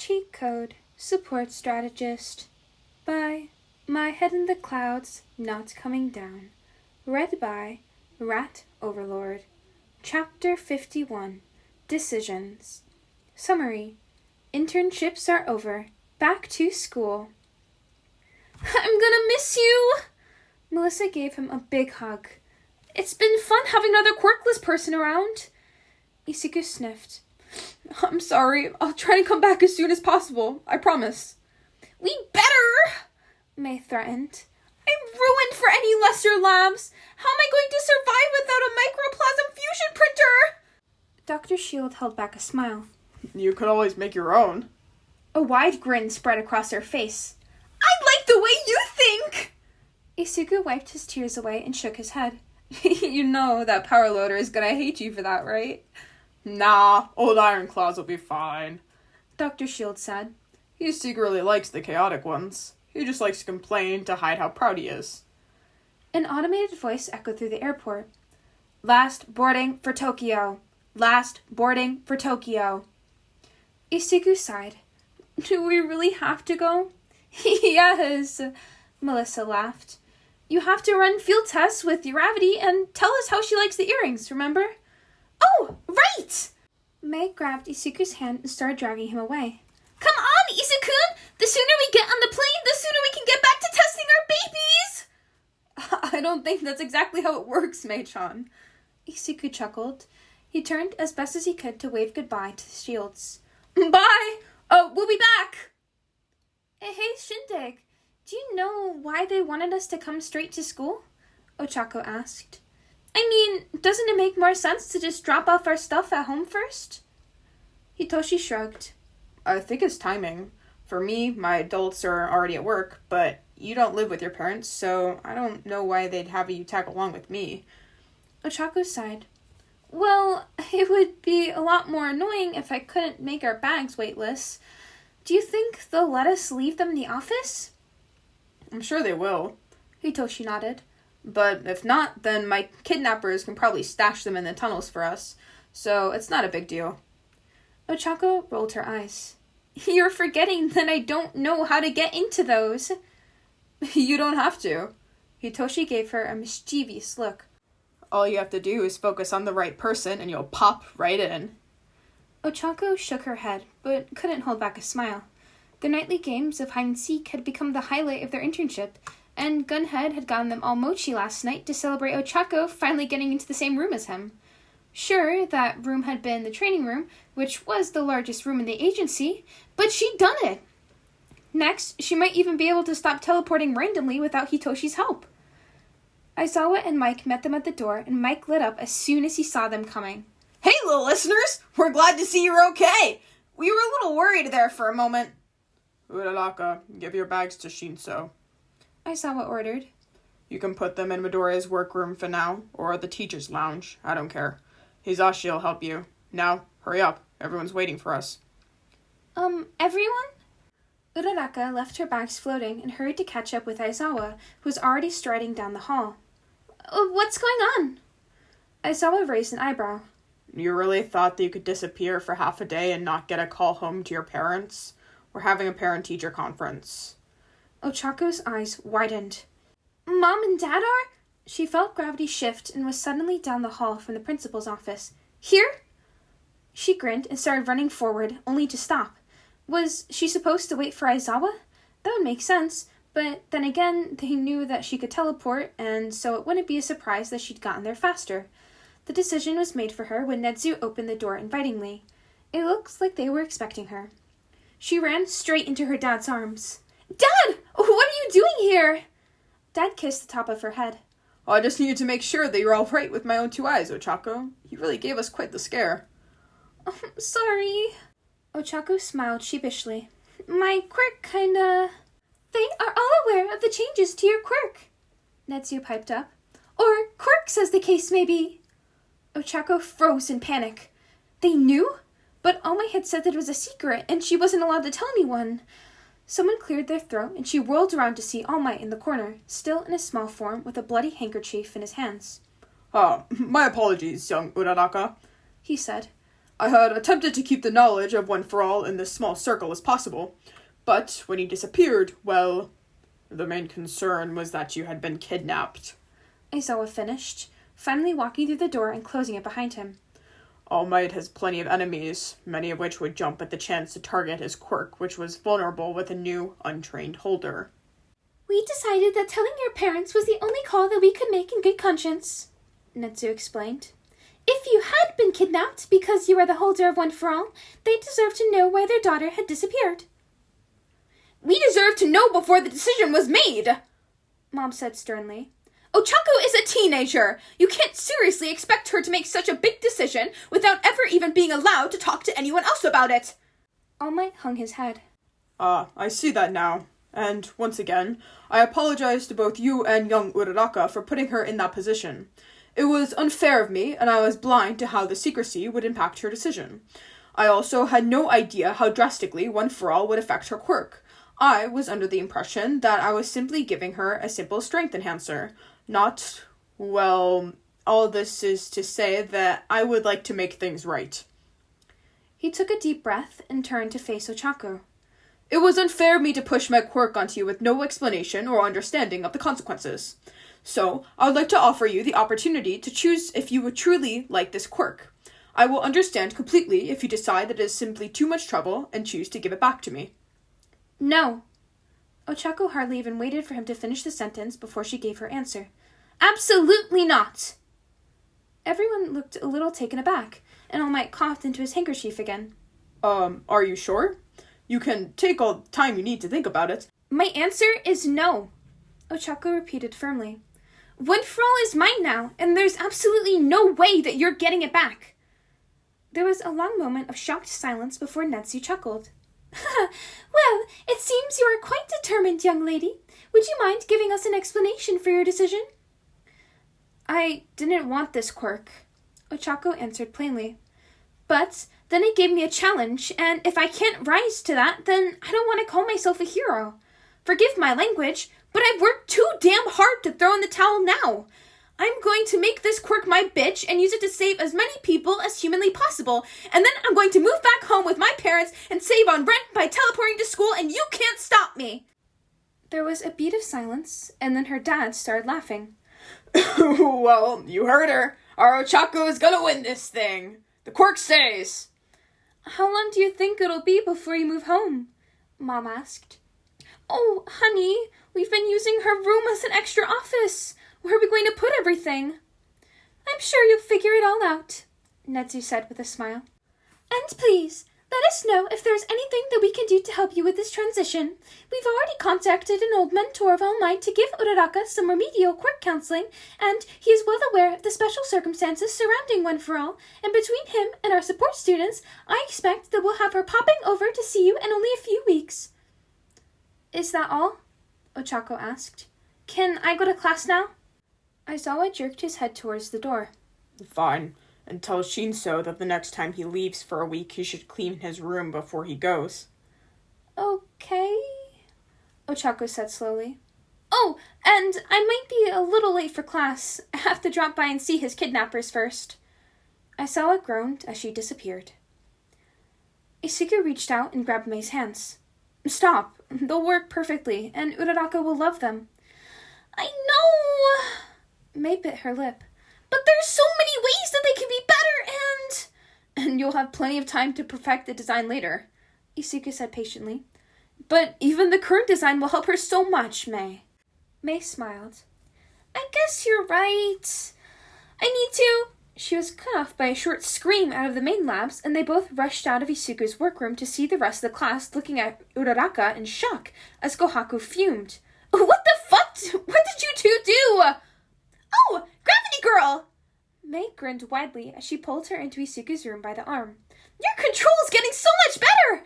Cheat Code Support Strategist by myheadinthecoudsnotcomingdown. Read by Rat Overlord. Chapter 51. Decisions. Summary. Internships are over. Back to school. I'm gonna miss you! Melissa gave him a big hug. It's been fun having another quirkless person around. Isuku sniffed. I'm sorry. I'll try to come back as soon as possible. I promise. We better! May threatened. I'm ruined for any lesser labs. How am I going to survive without a microplasm fusion printer? Dr. Shield held back a smile. You could always make your own. A wide grin spread across her face. I like the way you think! Isuku wiped his tears away and shook his head. You know that power loader is gonna hate you for that, right? Nah, old Ironclaws will be fine. Dr. Shield said. He secretly likes the chaotic ones. He just likes to complain to hide how proud he is. An automated voice echoed through the airport. Last boarding for Tokyo. Last boarding for Tokyo. Isuku sighed. Do we really have to go? Yes, Melissa laughed. You have to run field tests with Uravity and tell us how she likes the earrings, remember? Oh, right! May grabbed Isuku's hand and started dragging him away. Come on, Isukun! The sooner we get on the plane, the sooner we can get back to testing our babies! I don't think that's exactly how it works, Mei-chan. Isuku chuckled. He turned as best as he could to wave goodbye to the shields. Bye! We'll be back! Hey, Shindig, do you know why they wanted us to come straight to school? Ochako asked. I mean, doesn't it make more sense to just drop off our stuff at home first? Hitoshi shrugged. I think it's timing. For me, my adults are already at work, but you don't live with your parents, so I don't know why they'd have you tag along with me. Ochako sighed. Well, it would be a lot more annoying if I couldn't make our bags weightless. Do you think they'll let us leave them in the office? I'm sure they will. Hitoshi nodded. But if not, then my kidnappers can probably stash them in the tunnels for us, so it's not a big deal. Ochako rolled her eyes. You're forgetting that I don't know how to get into those. You don't have to. Hitoshi gave her a mischievous look. All you have to do is focus on the right person and you'll pop right in. Ochako shook her head, but couldn't hold back a smile. Their nightly games of hide-and-seek had become the highlight of their internship, and Gunhead had gotten them all mochi last night to celebrate Ochako finally getting into the same room as him. Sure, that room had been the training room, which was the largest room in the agency, but she'd done it! Next, she might even be able to stop teleporting randomly without Hitoshi's help. Aizawa and Mike met them at the door, and Mike lit up as soon as he saw them coming. Hey, little listeners! We're glad to see you're okay! We were a little worried there for a moment. Uraraka, give your bags to Shinso. Aizawa ordered. You can put them in Midoriya's workroom for now, or the teacher's lounge. I don't care. Hizashi'll help you. Now, hurry up. Everyone's waiting for us. Everyone? Uraraka left her bags floating and hurried to catch up with Aizawa, who was already striding down the hall. What's going on? Aizawa raised an eyebrow. You really thought that you could disappear for half a day and not get a call home to your parents? We're having a parent-teacher conference. Ochako's eyes widened. Mom and Dad are? She felt gravity shift and was suddenly down the hall from the principal's office. Here? She grinned and started running forward, only to stop. Was she supposed to wait for Aizawa? That would make sense, but then again, they knew that she could teleport, and so it wouldn't be a surprise that she'd gotten there faster. The decision was made for her when Netsu opened the door invitingly. It looked like they were expecting her. She ran straight into her dad's arms. Dad! What are you doing here? Dad kissed the top of her head. I just needed to make sure that you're all right with my own two eyes, Ochako. You really gave us quite the scare. Sorry. Ochako smiled sheepishly. My quirk kinda... They are all aware of the changes to your quirk, Netsu piped up. Or quirks, as the case may be. Ochako froze in panic. They knew? But Omai had said that it was a secret, and she wasn't allowed to tell anyone. Someone cleared their throat, and she whirled around to see All Might in the corner, still in a small form with a bloody handkerchief in his hands. My apologies, young Uraraka, he said. I had attempted to keep the knowledge of One for All in this small circle as possible, but when you disappeared, well, the main concern was that you had been kidnapped. Aizawa finished, finally walking through the door and closing it behind him. All Might has plenty of enemies, many of which would jump at the chance to target his quirk, which was vulnerable with a new, untrained holder. We decided that telling your parents was the only call that we could make in good conscience, Netsu explained. If you had been kidnapped because you were the holder of One for All, they deserve to know why their daughter had disappeared. We deserve to know before the decision was made, Mom said sternly. Ochako is a teenager. You can't seriously expect her to make such a big decision without ever even being allowed to talk to anyone else about it. All Might hung his head. I see that now. And, once again, I apologize to both you and young Uraraka for putting her in that position. It was unfair of me, and I was blind to how the secrecy would impact her decision. I also had no idea how drastically One for All would affect her quirk. I was under the impression that I was simply giving her a simple strength enhancer. Not, well, all this is to say that I would like to make things right. He took a deep breath and turned to face Ochako. It was unfair of me to push my quirk onto you with no explanation or understanding of the consequences. So, I would like to offer you the opportunity to choose if you would truly like this quirk. I will understand completely if you decide that it is simply too much trouble and choose to give it back to me. No. Ochako hardly even waited for him to finish the sentence before she gave her answer. Absolutely not! Everyone looked a little taken aback, and All Might coughed into his handkerchief again. Are you sure? You can take all the time you need to think about it. My answer is no, Ochako repeated firmly. One for All is mine now, and there's absolutely no way that you're getting it back. There was a long moment of shocked silence before Netsu chuckled. Well, it seems you are quite determined, young lady. Would you mind giving us an explanation for your decision? I didn't want this quirk, Ochako answered plainly. But then it gave me a challenge, and if I can't rise to that, then I don't want to call myself a hero. Forgive my language, but I've worked too damn hard to throw in the towel now. I'm going to make this quirk my bitch and use it to save as many people as humanly possible, and then I'm going to move back home with my parents and save on rent by teleporting to school, and you can't stop me. There was a beat of silence, and then her dad started laughing. Well, you heard her. Our Ochako is gonna win this thing. The quirk stays. How long do you think it'll be before you move home? Mom asked. Oh, honey, we've been using her room as an extra office. Where are we going to put everything? I'm sure you'll figure it all out, Netsu said with a smile. And please, let us know if there's anything that we can do to help you with this transition. We've already contacted an old mentor of All Might to give Uraraka some remedial quirk counseling, and he is well aware of the special circumstances surrounding One for All, and between him and our support students, I expect that we'll have her popping over to see you in only a few weeks. Is that all? Ochako asked. Can I go to class now? Aizawa jerked his head towards the door. Fine. And tell Shinso that the next time he leaves for a week, he should clean his room before he goes. Okay, Ochako said slowly. Oh, and I might be a little late for class. I have to drop by and see his kidnappers first. Aizawa groaned as she disappeared. Isuku reached out and grabbed Mei's hands. Stop. They'll work perfectly, and Uraraka will love them. I know! Mei bit her lip. But there's so many ways that they can be better, and you'll have plenty of time to perfect the design later, Isuku said patiently. But even the current design will help her so much, Mei. Mei smiled. I guess you're right. I need to... She was cut off by a short scream out of the main labs, and they both rushed out of Isuku's workroom to see the rest of the class looking at Uraraka in shock as Kohaku fumed. What the fuck? What did you two do? Oh, Gravity Girl! Mei grinned widely as she pulled her into Isuku's room by the arm. Your control's getting so much better!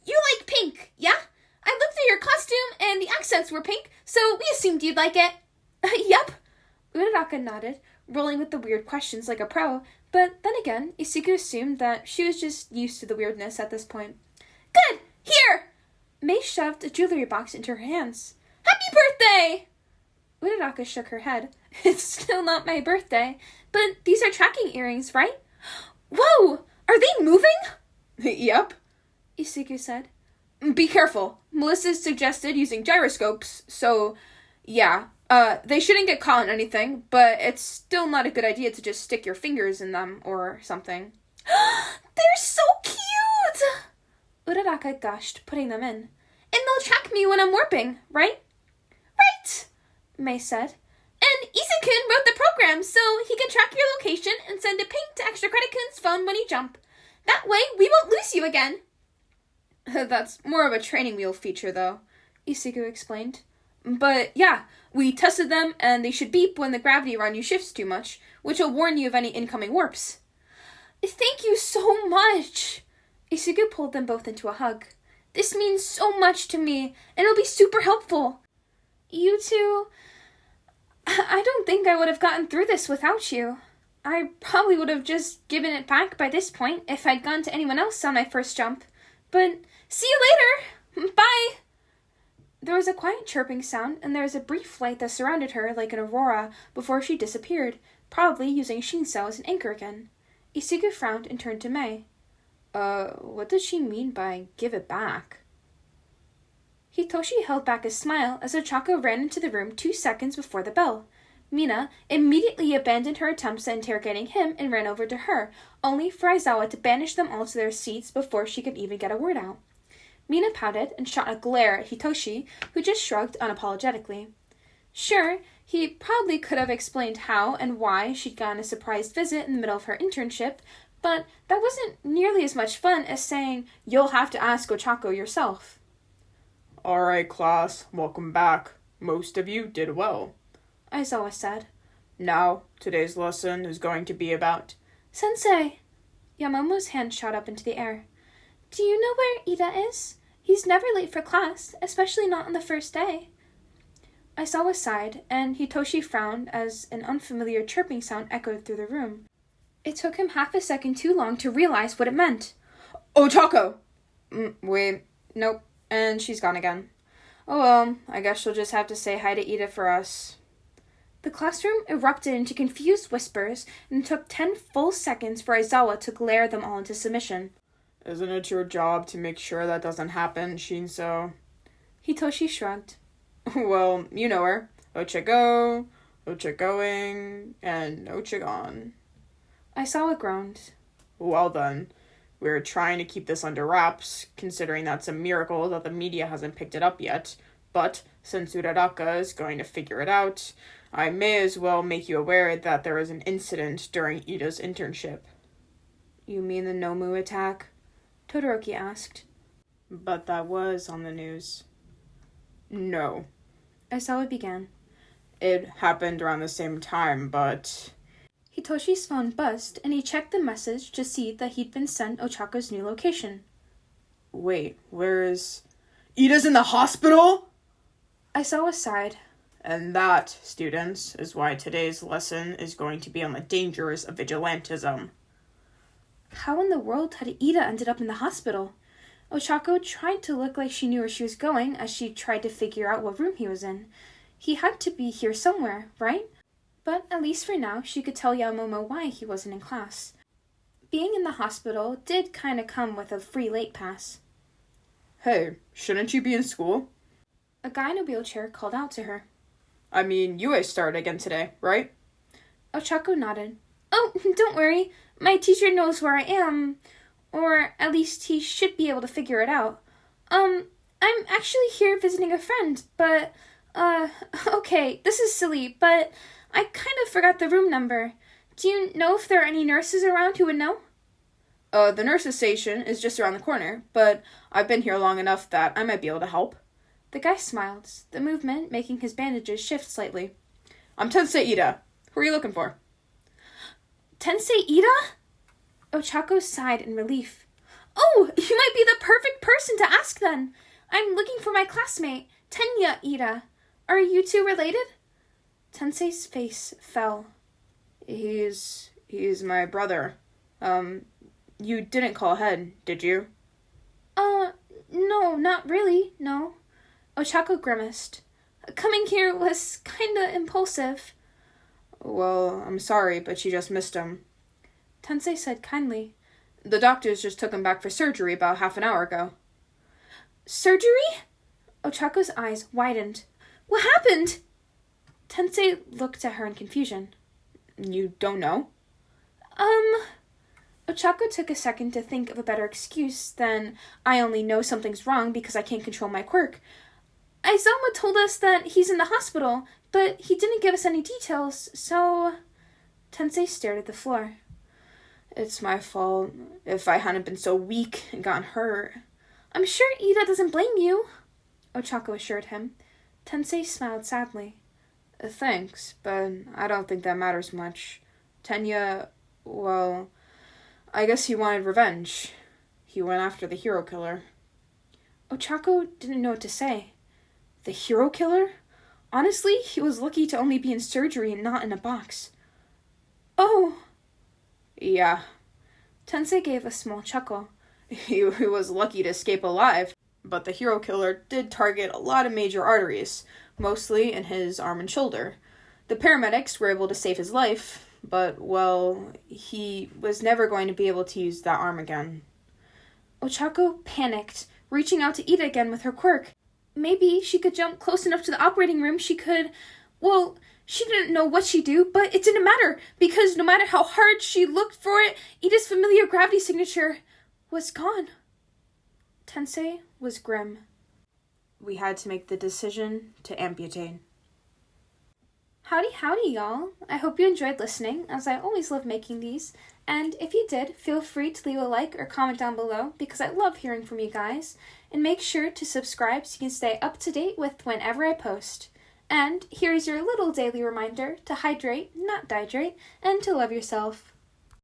You like pink, yeah? I looked at your costume and the accents were pink, so we assumed you'd like it. Yep. Uraraka nodded, rolling with the weird questions like a pro, but then again, Isuku assumed that she was just used to the weirdness at this point. Good! Here! Mei shoved a jewelry box into her hands. Happy birthday! Uraraka shook her head. It's still not my birthday, but these are tracking earrings, right? Whoa! Are they moving? Yep, Isuku said. be careful. Melissa suggested using gyroscopes, so yeah. They shouldn't get caught in anything, but it's still not a good idea to just stick your fingers in them or something. They're so cute! Uraraka gushed, putting them in. And they'll track me when I'm warping, right? Right, May said. And Isakun wrote the program so he can track your location and send a ping to Extra Credit Kun's phone when you jump. That way, we won't lose you again. That's more of a training wheel feature, though, Isuku explained. But yeah, we tested them, and they should beep when the gravity around you shifts too much, which will warn you of any incoming warps. Thank you so much. Isuku pulled them both into a hug. This means so much to me, and it'll be super helpful. You two... I don't think I would have gotten through this without you. I probably would have just given it back by this point if I'd gone to anyone else on my first jump. But see you later! Bye! There was a quiet chirping sound, and there was a brief light that surrounded her like an aurora before she disappeared, probably using Shinso as an anchor again. Isuku frowned and turned to May. What did she mean by give it back? Hitoshi held back a smile as Ochako ran into the room 2 seconds before the bell. Mina immediately abandoned her attempts at interrogating him and ran over to her, only for Aizawa to banish them all to their seats before she could even get a word out. Mina pouted and shot a glare at Hitoshi, who just shrugged unapologetically. Sure, he probably could have explained how and why she'd gotten a surprise visit in the middle of her internship, but that wasn't nearly as much fun as saying, "You'll have to ask Ochako yourself." Alright, class, welcome back. Most of you did well, Aizawa said. Now, today's lesson is going to be about... Sensei! Yamamo's hand shot up into the air. Do you know where Ida is? He's never late for class, especially not on the first day. Aizawa sighed, and Hitoshi frowned as an unfamiliar chirping sound echoed through the room. It took him half a second too long to realize what it meant. Ochako! Wait, nope, and she's gone again. Oh well, I guess she'll just have to say hi to Ida for us. The classroom erupted into confused whispers, and it took 10 full seconds for Aizawa to glare them all into submission. Isn't it your job to make sure that doesn't happen, Shinso? Hitoshi shrugged. Well, you know her. Ochako, Ochakoing, and Ochagon. Aizawa groaned. Well then, we're trying to keep this under wraps, considering that's a miracle that the media hasn't picked it up yet. But since Uraraka is going to figure it out, I may as well make you aware that there was an incident during Ida's internship. You mean the Nomu attack? Todoroki asked. But that was on the news. No. Aizawa began. It happened around the same time, but... Hitoshi's phone buzzed, and he checked the message to see that he'd been sent Ochako's new location. Wait, where is... Ida's in the hospital?! Aizawa sighed. And that, students, is why today's lesson is going to be on the dangers of vigilantism. How in the world had Ida ended up in the hospital? Ochako tried to look like she knew where she was going as she tried to figure out what room he was in. He had to be here somewhere, right? But at least for now, she could tell Yamamomo why he wasn't in class. Being in the hospital did kind of come with a free late pass. Hey, shouldn't you be in school? A guy in a wheelchair called out to her. I mean, UA started again today, right? Ochako nodded. Oh, don't worry. My teacher knows where I am. Or at least he should be able to figure it out. I'm actually here visiting a friend, but, okay, this is silly, but I kind of forgot the room number. Do you know if there are any nurses around who would know? The nurse's station is just around the corner, but I've been here long enough that I might be able to help. The guy smiled, the movement making his bandages shift slightly. I'm Tensei Ida. Who are you looking for? Tensei Ida? Ochako sighed in relief. Oh, you might be the perfect person to ask then. I'm looking for my classmate, Tenya Ida. Are you two related? Tensei's face fell. He's my brother. You didn't call ahead, did you? No, not really, no. Ochako grimaced. Coming here was kinda impulsive. Well, I'm sorry, but you just missed him. Tensei said kindly. The doctors just took him back for surgery about half an hour ago. Surgery? Ochako's eyes widened. What happened? Tensei looked at her in confusion. You don't know? Ochako took a second to think of a better excuse than, I only know something's wrong because I can't control my quirk. Aizawa told us that he's in the hospital, but he didn't give us any details, so... Tensei stared at the floor. It's my fault. If I hadn't been so weak and gotten hurt. I'm sure Ida doesn't blame you, Ochako assured him. Tensei smiled sadly. Thanks, but I don't think that matters much. Tenya, well, I guess he wanted revenge. He went after the hero killer. Ochako didn't know what to say. The hero killer? Honestly, he was lucky to only be in surgery and not in a box. Oh. Yeah. Tensei gave a small chuckle. He was lucky to escape alive, but the hero killer did target a lot of major arteries, mostly in his arm and shoulder. The paramedics were able to save his life, but, well, he was never going to be able to use that arm again. Ochako panicked, reaching out to Ida again with her quirk. Maybe she could jump close enough to the operating room she could... Well, she didn't know what she'd do, but it didn't matter, because no matter how hard she looked for it, Ida's familiar gravity signature was gone. Tensei was grim. We had to make the decision to amputate. Howdy, y'all. I hope you enjoyed listening, as I always love making these. And if you did, feel free to leave a like or comment down below, because I love hearing from you guys. And make sure to subscribe so you can stay up to date with whenever I post. And here's your little daily reminder to hydrate, not dihydrate, and to love yourself.